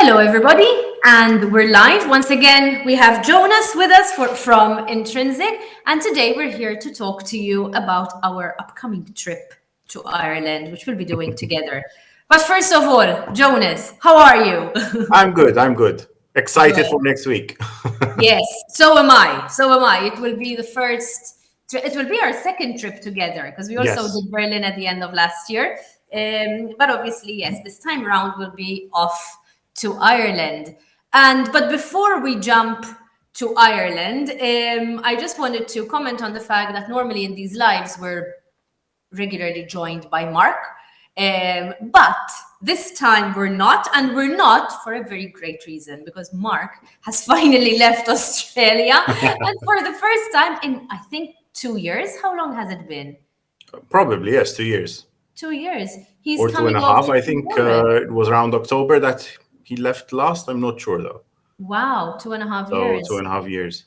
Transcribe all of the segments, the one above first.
Hello, everybody, and we're live. Once again, we have Jonas with us from Intrinsiq, and today we're here to talk to you about our upcoming trip to Ireland, which we'll be doing together. But first of all, Jonas, how are you? I'm good. I'm good. Excited Good. for next week. Yes, so am I. So am I. It will be the first. It will be our second trip together because we also Yes. did Berlin at the end of last year. But obviously, yes, this time around we'll be off to Ireland. But before we jump to Ireland, I just wanted to comment on the fact that normally in these lives we're regularly joined by Mark. But this time we're not, and we're not for a very great reason because Mark has finally left Australia. And for the first time in, I think, 2 years. How long has it been? Probably, yes, 2 years 2 years. He's or two and coming a over half. I to think Europe. it was around October that he left last. I'm not sure though. Wow, 2.5 So two years. and a half years.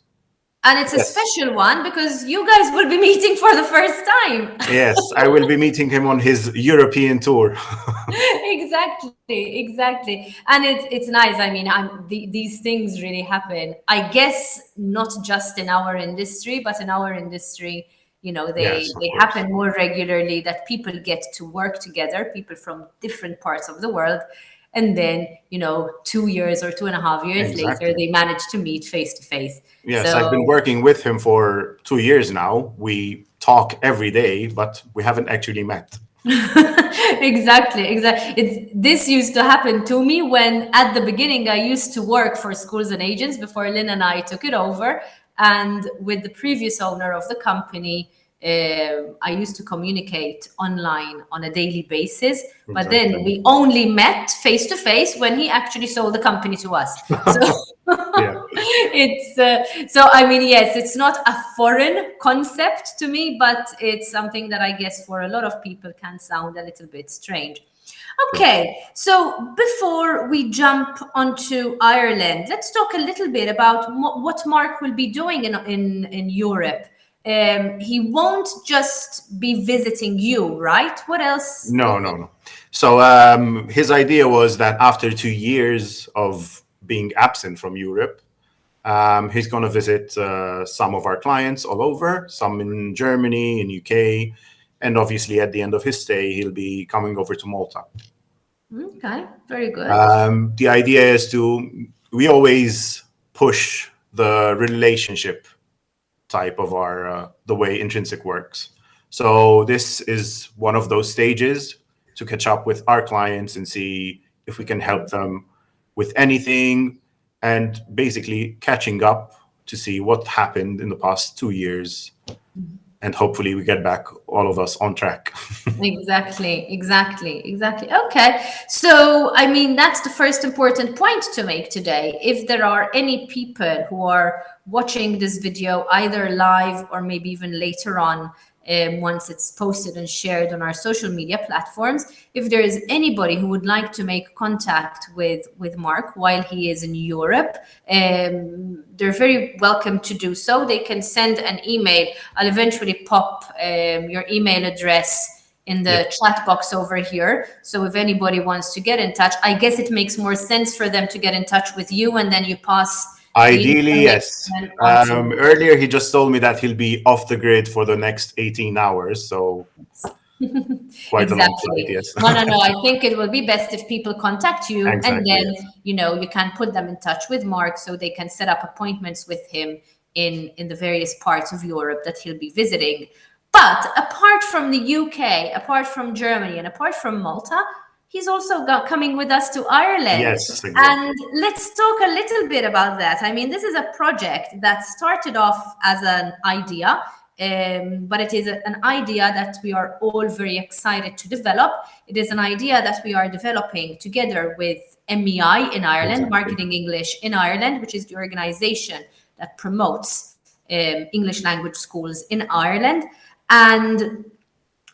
And it's a Yes. special one because you guys will be meeting for the first time. Yes. I will be meeting him on his European tour. Exactly. And it's nice. I mean, these things really happen. I guess not just in our industry, but in our industry, Yes, of they course. happen more regularly that people get to work together, people from different parts of the world. And then, 2 years or 2.5 years later, Exactly. they manage to meet face to face. Yes, I've been So working with him for 2 years now. We talk every day, but we haven't actually met. exactly. This used to happen to me when at the beginning I used to work for schools and agents before Lynn and I took it over, and with the previous owner of the company, I used to communicate online on a daily basis, but then Exactly. we only met face to face when he actually sold the company to us. So Yeah. so I mean, yes, it's not a foreign concept to me, but it's something that I guess for a lot of people can sound a little bit strange. True. Okay, so before we jump onto Ireland, let's talk a little bit about what Mark will be doing in Europe. He won't just be visiting you, right? What else? No, no, no. So his idea was that after 2 years of being absent from Europe, he's going to visit some of our clients all over, some in Germany, in UK, and obviously at the end of his stay, he'll be coming over to Malta. Okay, very good. The idea is we always push the relationship type of our the way Intrinsiq works. So this is one of those stages to catch up with our clients and see if we can help them with anything, and basically catching up to see what happened in the past 2 years, and hopefully we get back all of us on track. Exactly. Okay. So, I mean, that's the first important point to make today. If there are any people who are watching this video either live or maybe even later on, once it's posted and shared on our social media platforms, if there is anybody who would like to make contact with Mark while he is in Europe, they're very welcome to do so. They can send an email. I'll eventually pop your email address in Yeah. the chat box over here. So if anybody wants to get in touch, I guess it makes more sense for them to get in touch with you, and then you pass the Ideally, yes. information on to. Earlier, he just told me that he'll be off the grid for the next 18 hours. So quite a long flight, Exactly. yes. No. I think it will be best if people contact you, and Exactly, then yes. you can put them in touch with Mark so they can set up appointments with him in the various parts of Europe that he'll be visiting. But apart from the UK, apart from Germany, and apart from Malta, he's also coming with us to Ireland. Yes, exactly. And let's talk a little bit about that. I mean, this is a project that started off as an idea, but it is an idea that we are all very excited to develop. It is an idea that we are developing together with MEI in Ireland, Exactly. Marketing English in Ireland, which is the organization that promotes English language schools in Ireland. And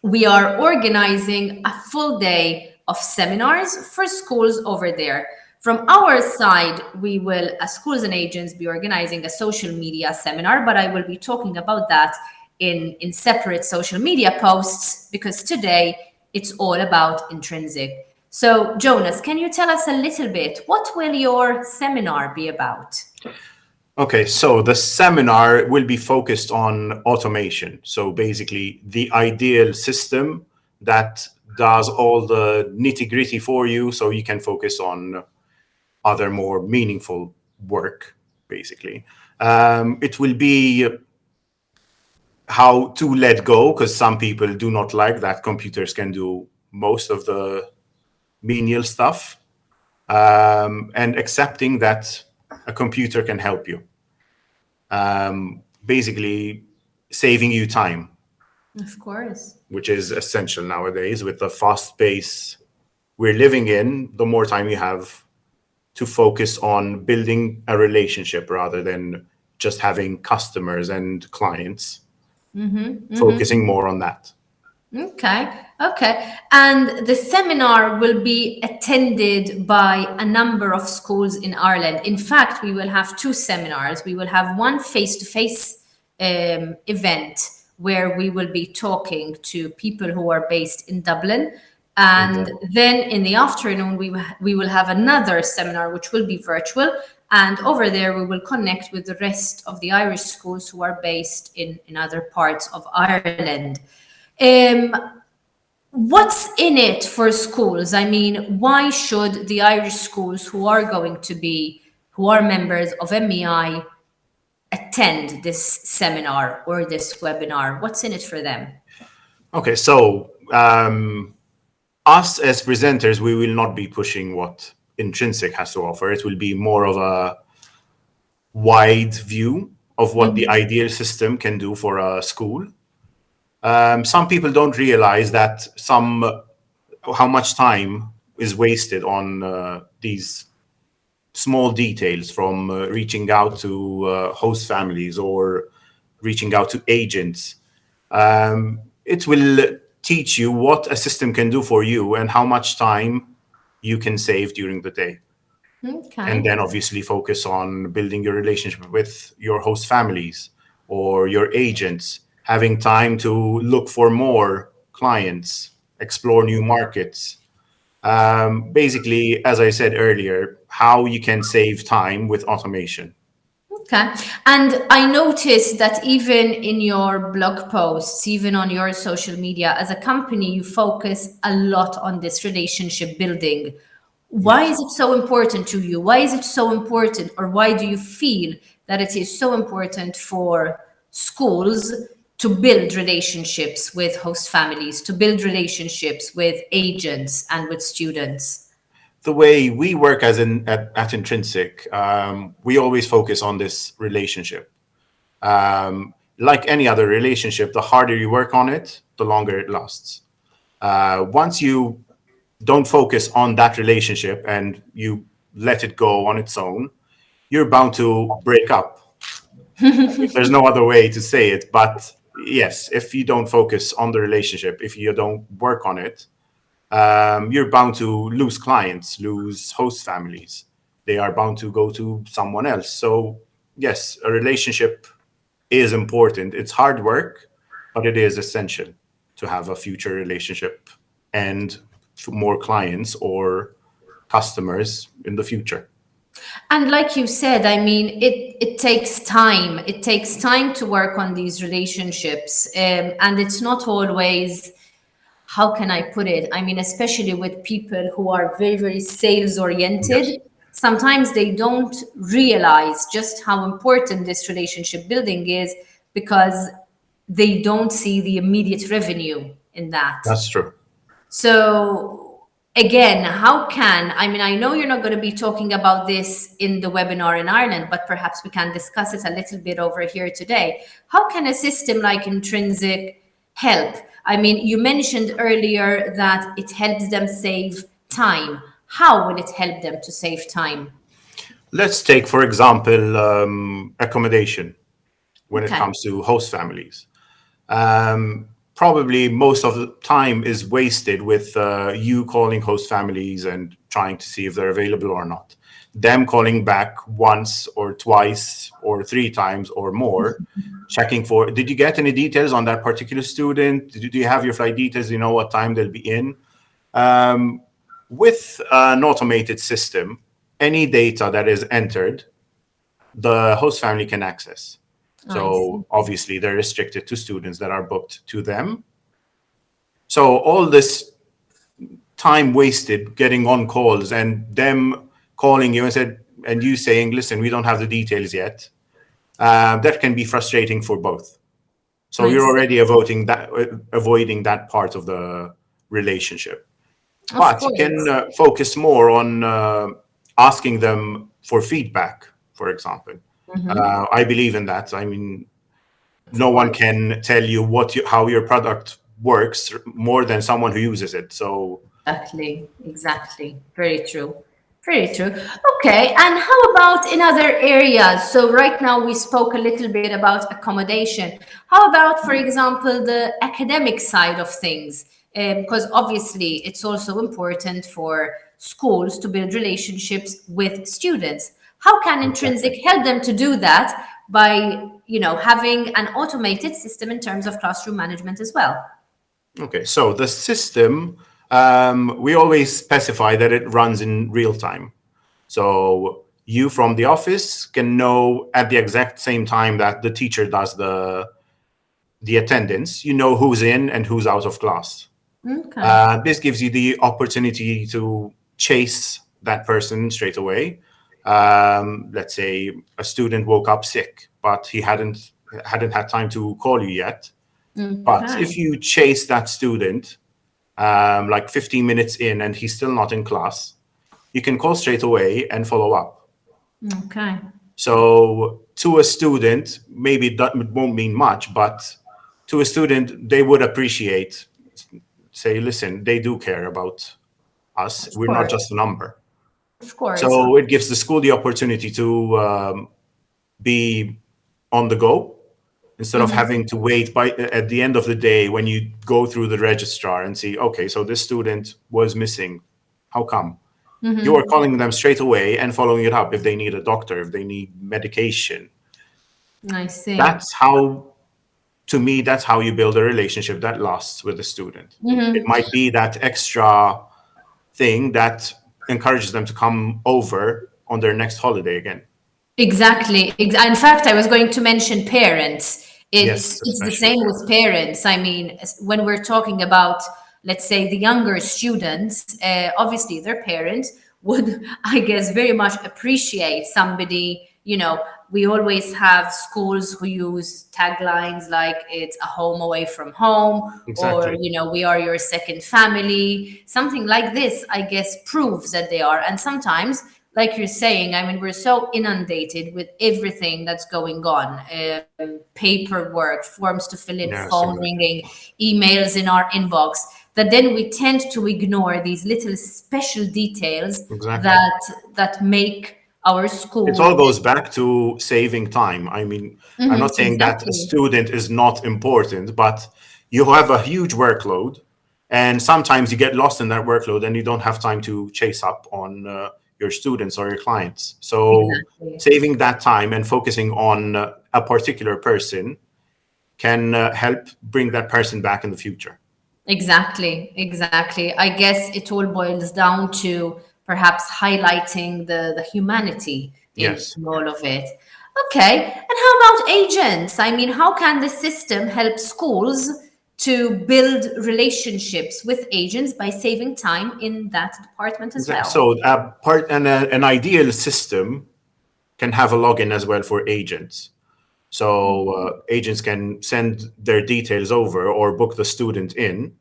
we are organizing a full day of seminars for schools over there. From our side, we will, as schools and agents, be organizing a social media seminar, but I will be talking about that in separate social media posts because today it's all about Intrinsiq. So, Jonas, can you tell us a little bit? What will your seminar be about? Okay, so the seminar will be focused on automation. So basically, the ideal system that does all the nitty-gritty for you so you can focus on other more meaningful work, basically. It will be how to let go, because some people do not like that computers can do most of the menial stuff, and accepting that a computer can help you. Basically, saving you time, Of course. which is essential nowadays with the fast pace we're living in. The more time you have to focus on building a relationship rather than just having customers and clients, focusing more on that. Okay, okay. And the seminar will be attended by a number of schools in Ireland. In fact, we will have two seminars. We will have one face-to-face event where we will be talking to people who are based in Dublin. And then in the afternoon, we will have another seminar, which will be virtual. And over there, we will connect with the rest of the Irish schools who are based in other parts of Ireland. Um, what's in it for schools? I mean, why should the Irish schools who are members of MEI attend this seminar or this webinar? What's in it for them? Okay, so us as presenters, we will not be pushing what Intrinsiq has to offer. It will be more of a wide view of what the ideal system can do for a school. Some people don't realize that how much time is wasted on these small details, from reaching out to host families or reaching out to agents. It will teach you what a system can do for you and how much time you can save during the day. And Okay. then obviously focus on building your relationship with your host families or your agents, having time to look for more clients, explore new markets. Basically, as I said earlier, how you can save time with automation. Okay. And I noticed that even in your blog posts, even on your social media, as a company, you focus a lot on this relationship building. Why Yes. is it so important to you? Why is it so important, or why do you feel that it is so important for schools to build relationships with host families, to build relationships with agents and with students? The way we work at Intrinsiq, we always focus on this relationship. Like any other relationship, the harder you work on it, the longer it lasts. Once you don't focus on that relationship and you let it go on its own, you're bound to break up. There's no other way to say it. But yes, if you don't focus on the relationship, if you don't work on it, you're bound to lose clients, lose host families. They are bound to go to someone else. So, yes, a relationship is important. It's hard work, but it is essential to have a future relationship and more clients or customers in the future. And like you said, I mean, it takes time. It takes time to work on these relationships, and it's not always. How can I put it? I mean, especially with people who are very, very sales Yes, oriented, sometimes they don't realize just how important this relationship building is because they don't see the immediate revenue in that. that's true. So again, how can, I mean, I know you're not going to be talking about this in the webinar in Ireland, but perhaps we can discuss it a little bit over here today. How can a system like Intrinsiq help? I mean, you mentioned earlier that it helps them save time. How will it help them to save time? Let's take, for example, accommodation when it Okay. comes to host families. Probably most of the time is wasted with you calling host families and trying to see if they're available or not. Them calling back once or twice or three times or more, checking for, did you get any details on that particular student? Do you have your flight details? Do you know what time they'll be in? with an automated system, any data that is entered, the host family can access. I So see. obviously they're restricted to students that are booked to them. So all this time wasted getting on calls and them calling you and said, and you saying, listen, we don't have the details yet, that can be frustrating for both. So I you're see. already avoiding that part of the relationship. Of But you can course. focus more on asking them for feedback, for example. I believe in that. I mean, Of no one course. can tell you how your product works more than someone who uses it. So Exactly, exactly. Very true. Very true. Okay, and how about in other areas? So right now we spoke a little bit about accommodation. How about, for example, the academic side of things? Because obviously it's also important for schools to build relationships with students. How can exactly. Intrinsic help them to do that by, having an automated system in terms of classroom management as well? Okay, so the system, we always specify that it runs in real time. So you from the office can know at the exact same time that the teacher does the attendance, you know who's in and who's out of class. Okay. This gives you the opportunity to chase that person straight away. Let's say a student woke up sick, but he hadn't had time to call you yet. But Okay. if you chase that student like 15 minutes in and he's still not in class, you can call straight away and follow up. Okay. So to a student, maybe that won't mean much, but to a student, they would appreciate, say, listen, they do care about us. Of We're not course. just a number. Of course. So it gives the school the opportunity to be on the go instead of having to wait by at the end of the day when you go through the registrar and see, okay, so this student was missing. How come? You are calling them straight away and following it up if they need a doctor, if they need medication. I see. That's how, to me, that's how you build a relationship that lasts with the student. It might be that extra thing that encourages them to come over on their next holiday again. Exactly. In fact, I was going to mention parents. Yes, It's the especially same with parents. parents. I mean, when we're talking about, let's say, the younger students, obviously their parents would, I guess, very much appreciate somebody. We always have schools who use taglines like it's a home away from home, or, Exactly. we are your second family. Something like this, I guess, proves that they are. And sometimes, like you're saying, I mean, we're so inundated with everything that's going on, paperwork, forms to fill in, Yes, phone exactly. ringing, emails in our inbox, that then we tend to ignore these little special details Exactly. that make our It school. all goes back to saving time. I mean, I'm not saying that a Exactly. student is not important, but you have a huge workload, and sometimes you get lost in that workload and you don't have time to chase up on your students or your clients. So, Exactly. saving that time and focusing on a particular person can help bring that person back in the future. Exactly, exactly. I guess it all boils down to perhaps highlighting the humanity Yes. in all of it. Okay, and how about agents? I mean, how can the system help schools to build relationships with agents by saving time in that department as Exactly. well? So, an ideal system can have a login as well for agents. So agents can send their details over or book the student in.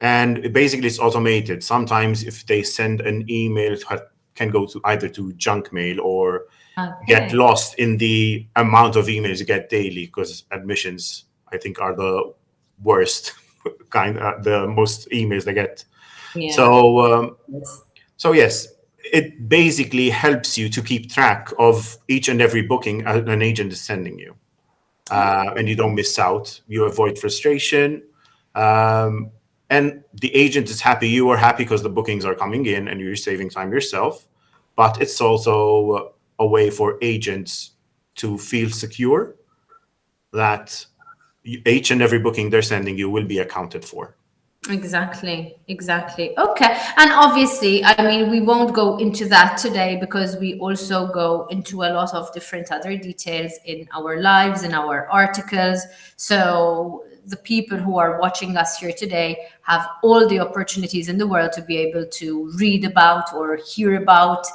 And basically, it's automated. Sometimes, if they send an email, can go to either to junk mail or get Okay. lost in the amount of emails you get daily. Because admissions, I think, are the worst the most emails they get. Yeah. So, Yes. so yes, it basically helps you to keep track of each and every booking an agent is sending you. And you don't miss out. You avoid frustration, and the agent is happy. You are happy because the bookings are coming in, and you're saving time yourself. But it's also a way for agents to feel secure that each and every booking they're sending you will be accounted for. Exactly, exactly. Okay. And obviously, I mean, we won't go into that today because we also go into a lot of different other details in our lives, in our articles. So the people who are watching us here today have all the opportunities in the world to be able to read about or hear about,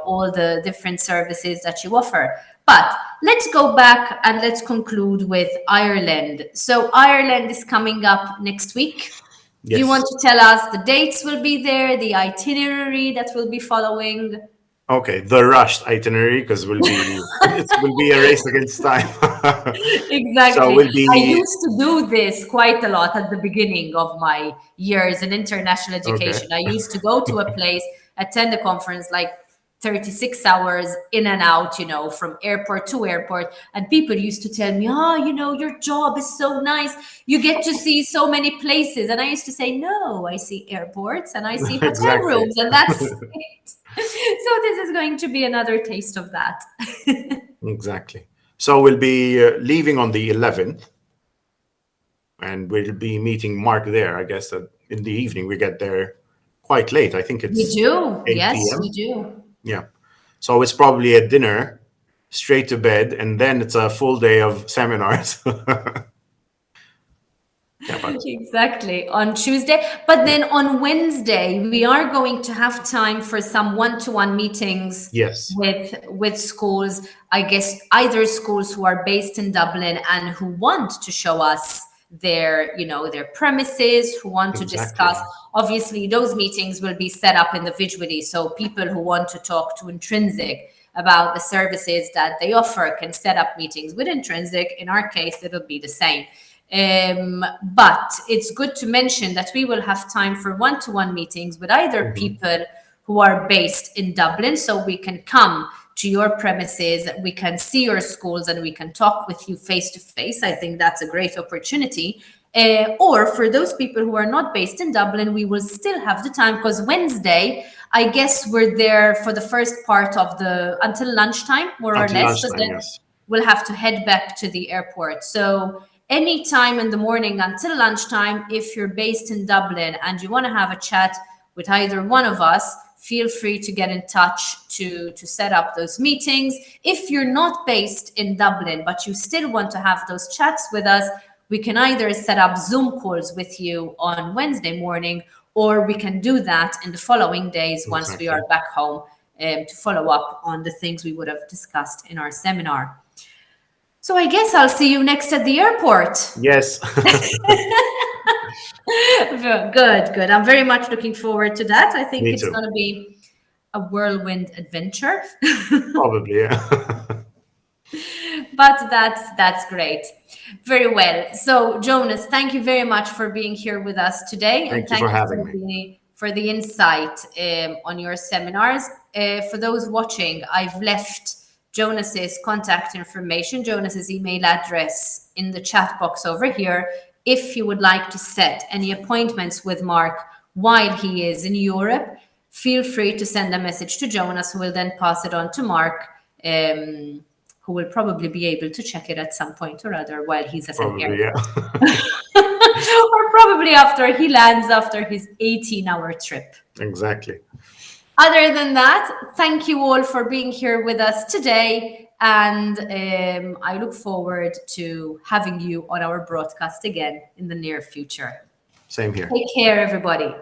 all the different services that you offer. But let's go back and let's conclude with Ireland. So Ireland is coming up next week. Do you want Yes. to tell us the dates will be there, the itinerary that will be following? Okay, the rushed itinerary because will be it will be a race against time. So Exactly. we'll I be used to do this quite a lot at the beginning of my years in international okay. education. I used to go to a place, attend a conference like 36 hours in and out, from airport to airport. And people used to tell me, oh, your job is so nice. You get to see so many places. And I used to say, no, I see airports and I see hotel Exactly. rooms, and that's it. So this is going to be another taste of that. Exactly. So we'll be leaving on the 11th, and we'll be meeting Mark there. I guess in the evening we get there quite late. I think We it's do. 8 Yes, we p.m. do. Yeah. So it's probably a dinner, straight to bed, and then it's a full day of seminars. Yeah, but Exactly, on Tuesday. But yeah. then on Wednesday, we are going to have time for some one-to-one meetings Yes, with schools. I guess either schools who are based in Dublin and who want to show us their premises, who want to exactly. discuss. Obviously, those meetings will be set up individually, so people who want to talk to Intrinsiq about the services that they offer can set up meetings with Intrinsiq. In our case, it'll be the same. But it's good to mention that we will have time for one-to-one meetings with either Mhm. people who are based in Dublin, so we can come to your premises, we can see your schools, and we can talk with you face to face. I think that's a great opportunity. Or for those people who are not based in Dublin, we will still have the time because Wednesday, I guess we're there for the first part of the until lunchtime, more or Until less, because lunchtime, then yes. we'll have to head back to the airport. So any time in the morning until lunchtime, if you're based in Dublin and you want to have a chat with either one of us, feel free to get in touch to set up those meetings. If you're not based in Dublin, but you still want to have those chats with us, we can either set up Zoom calls with you on Wednesday morning, or we can do that in the following days once we are Exactly. back home, to follow up on the things we would have discussed in our seminar. So I guess I'll see you next at the airport. Yes. Good, good. I'm very much looking forward to that. I think Me it's too. going to be a whirlwind adventure. Probably, yeah. But that's great. Very well. So Jonas, thank you very much for being here with us today, and Thank you thank for you having me. for the insight on your seminars. For those watching, I've left Jonas's contact information, Jonas's email address in the chat box over here. If you would like to set any appointments with Mark while he is in Europe, feel free to send a message to Jonas, who will then pass it on to Mark. Who will probably be able to check it at some point or other while he's at an Probably, yeah. airport. Or probably after he lands after his 18-hour trip. Exactly. Other than that, thank you all for being here with us today. And I look forward to having you on our broadcast again in the near future. Same here. Take care, everybody.